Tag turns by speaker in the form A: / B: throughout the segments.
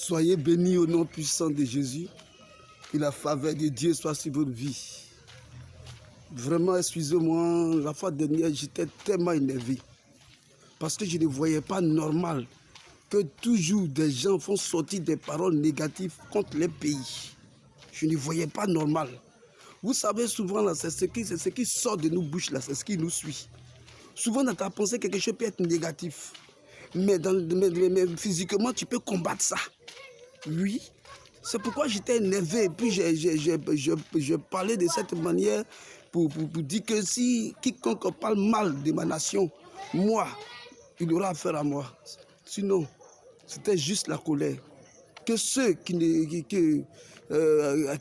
A: Soyez bénis au nom puissant de Jésus. Que la faveur de Dieu soit sur votre vie. Vraiment, excusez-moi, la fois dernière, j'étais tellement énervé. Parce que je ne voyais pas normal que toujours des gens font sortir des paroles négatives contre les pays. Je ne voyais pas normal. Vous savez, souvent, là, c'est ce qui sort de nos bouches, là, c'est ce qui nous suit. Souvent, dans ta pensée, quelque chose peut être négatif. Mais physiquement, tu peux combattre ça. Oui. C'est pourquoi j'étais énervé. Et puis, je parlais de cette manière pour dire que si quiconque parle mal de ma nation, moi, il aura affaire à moi. Sinon, c'était juste la colère. Que ceux à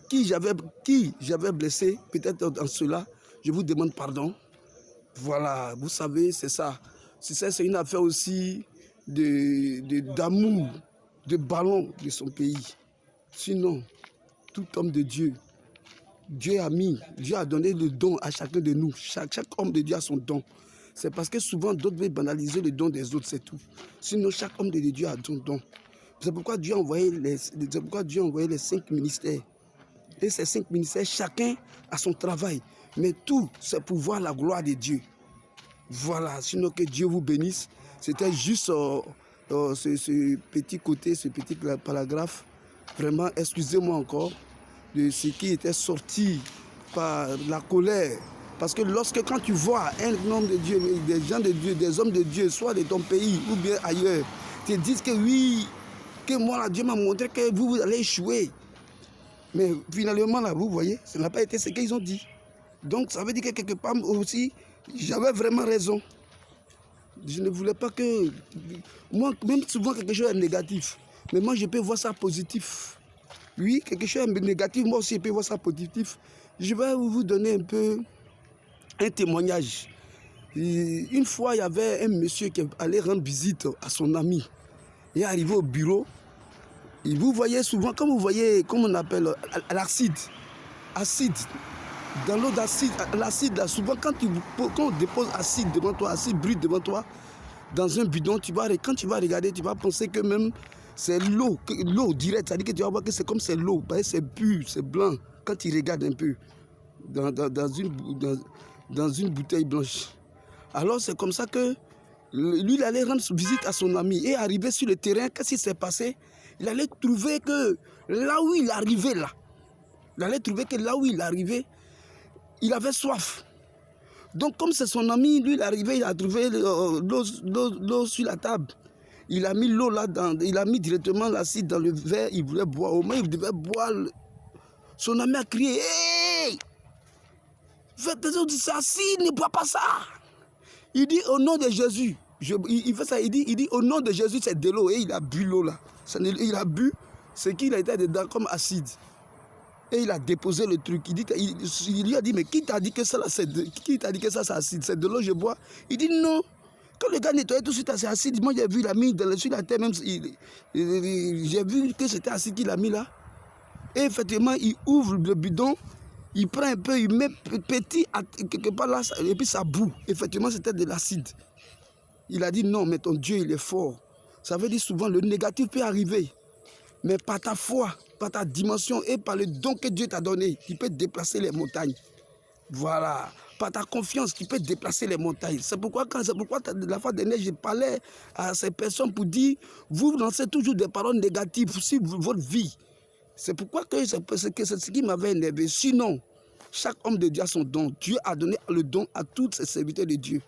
A: qui j'avais blessé, peut-être dans cela, je vous demande pardon. Voilà, vous savez, c'est ça. C'est une affaire aussi d'amour, de ballon de son pays. Sinon, tout homme de Dieu, Dieu a donné le don à chacun de nous. Chaque homme de Dieu a son don. C'est parce que souvent, d'autres veulent banaliser le don des autres, c'est tout. Sinon, chaque homme de Dieu a son don. C'est pourquoi Dieu a envoyé les 5 ministères. Et ces 5 ministères, chacun a son travail. Mais tout, c'est pour voir la gloire de Dieu. Voilà, sinon que Dieu vous bénisse. C'était juste ce petit côté, ce petit paragraphe. Vraiment, excusez-moi encore de ce qui était sorti par la colère. Parce que quand tu vois un homme de Dieu, des gens de Dieu, des hommes de Dieu, soit de ton pays ou bien ailleurs, te disent que oui, que moi, là, Dieu m'a montré que vous allez échouer. Mais finalement, là, vous voyez, ça n'a pas été ce qu'ils ont dit. Donc, ça veut dire que quelque part aussi, j'avais vraiment raison. Je ne voulais pas que... Moi, même souvent, quelque chose est négatif. Mais moi, je peux voir ça positif. Oui, quelque chose est négatif, moi aussi, je peux voir ça positif. Je vais vous donner un peu un témoignage. Une fois, il y avait un monsieur qui allait rendre visite à son ami. Il est arrivé au bureau. Et vous voyez souvent, comme vous voyez, comme on appelle l'acide. Acide. Dans l'eau d'acide, l'acide, là, souvent, quand on dépose acide devant toi, acide brut devant toi, dans un bidon, quand tu vas regarder, tu vas penser que même c'est l'eau directe. C'est-à-dire que tu vas voir que c'est comme c'est l'eau. C'est pur, c'est blanc. Quand tu regardes un peu dans une bouteille blanche. Alors, c'est comme ça que lui, il allait rendre visite à son ami. Et arrivé sur le terrain, qu'est-ce qui s'est passé? Il allait trouver que là où il arrivait, il avait soif. Donc, comme c'est son ami, lui, il est arrivé, il a trouvé l'eau sur la table. Il a mis l'eau là-dedans, il a mis directement l'acide dans le verre, il voulait boire. Au moins, il devait boire. Son ami a crié, hey! Faites des autres, c'est acide, ne bois pas ça. Il dit au nom de Jésus. Il fait ça, il dit au nom de Jésus, c'est de l'eau. Et il a bu l'eau là. Il a bu ce qu'il a été dedans comme acide. Et il a déposé le truc. Il lui a dit, mais qui t'a dit que ça c'est acide? C'est de l'eau, je bois. Il dit non. Quand le gars nettoyait tout de suite, c'est acide. Moi, j'ai vu, il a mis sur la terre, même j'ai vu que c'était acide qu'il a mis là. Et effectivement, il ouvre le bidon, il prend un peu, il met petit quelque part là, et puis ça bout. Effectivement, c'était de l'acide. Il a dit non, mais ton Dieu, il est fort. Ça veut dire souvent, le négatif peut arriver. Mais par ta foi, par ta dimension et par le don que Dieu t'a donné, tu peux déplacer les montagnes. Voilà. Par ta confiance, tu peux déplacer les montagnes. C'est pourquoi la fois dernière, je parlais à ces personnes pour dire, vous lancez toujours des paroles négatives sur votre vie. C'est pourquoi c'est ce qui m'avait énervé. Sinon, chaque homme de Dieu a son don. Dieu a donné le don à tous ses serviteurs de Dieu.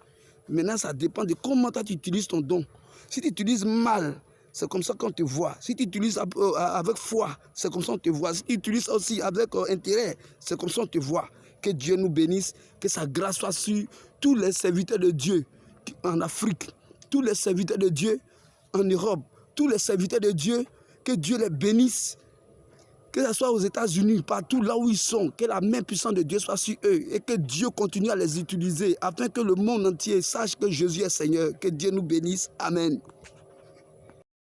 A: Maintenant, ça dépend de comment tu utilises ton don. Si tu utilises mal, c'est comme ça qu'on te voit. Si tu utilises avec foi, c'est comme ça qu'on te voit. Si tu utilises aussi avec intérêt, c'est comme ça qu'on te voit. Que Dieu nous bénisse, que sa grâce soit sur tous les serviteurs de Dieu en Afrique, tous les serviteurs de Dieu en Europe, tous les serviteurs de Dieu, que Dieu les bénisse. Que ce soit aux États-Unis, partout là où ils sont, que la main puissante de Dieu soit sur eux et que Dieu continue à les utiliser afin que le monde entier sache que Jésus est Seigneur. Que Dieu nous bénisse. Amen.